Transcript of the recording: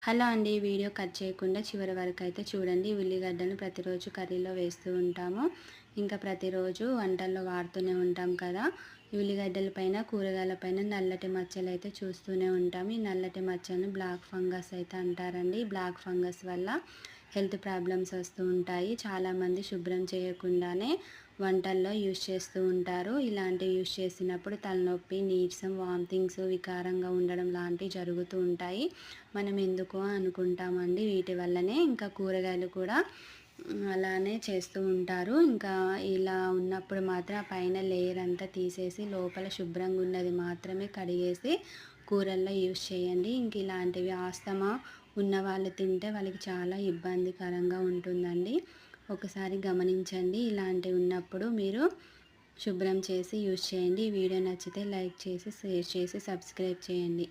Hello అండి. Video cut చేయకుండా చివరి వరకు అయితే చూడండి. ఉల్లిగడ్డను ప్రతిరోజు కర్రీలో వేస్తూ ఉంటాము. ఇంకా ప్రతిరోజు వంటల్లో వాడుతూనే ఉంటాం కదా. ఉల్లిగడ్డల పైన కూరగాయల పైన నల్లటి మచ్చలు అయితే చూస్తూనే ఉంటాం. ఈ నల్లటి మచ్చలను బ్లాక్ ఫంగస్ అయితే అంటారండి. బ్లాక్ ఫంగస్ వల్ల హెల్త్ ప్రాబ్లమ్స్ వస్తూ ఉంటాయి. చాలామంది శుభ్రం చేయకుండానే వంటల్లో యూజ్ చేస్తూ ఉంటారు. ఇలాంటివి యూజ్ చేసినప్పుడు తలనొప్పి, నీరసం, వామిటింగ్స్, వికారంగా ఉండడం లాంటివి జరుగుతూ ఉంటాయి. మనం ఎందుకో అనుకుంటామండి వీటి వల్లనే. ఇంకా కూరగాయలు కూడా అలానే చేస్తూ ఉంటారు. ఇంకా ఇలా ఉన్నప్పుడు మాత్రం ఆ పైన లేయర్ అంతా తీసేసి లోపల శుభ్రంగా ఉన్నది మాత్రమే కడిగేసి కూరల్లో యూజ్ చేయండి. ఇంక ఇలాంటివి ఆస్తమా ఉన్నవాళ్ళు తింటే వాళ్ళకి చాలా ఇబ్బందికరంగా ఉంటుందండి. ఒకసారి గమనించండి. ఇలాంటివి ఉన్నప్పుడు మీరు శుభ్రం చేసి యూజ్ చేయండి. ఈ వీడియో నచ్చితే లైక్ చేసి, షేర్ చేసి, సబ్స్క్రైబ్ చేయండి.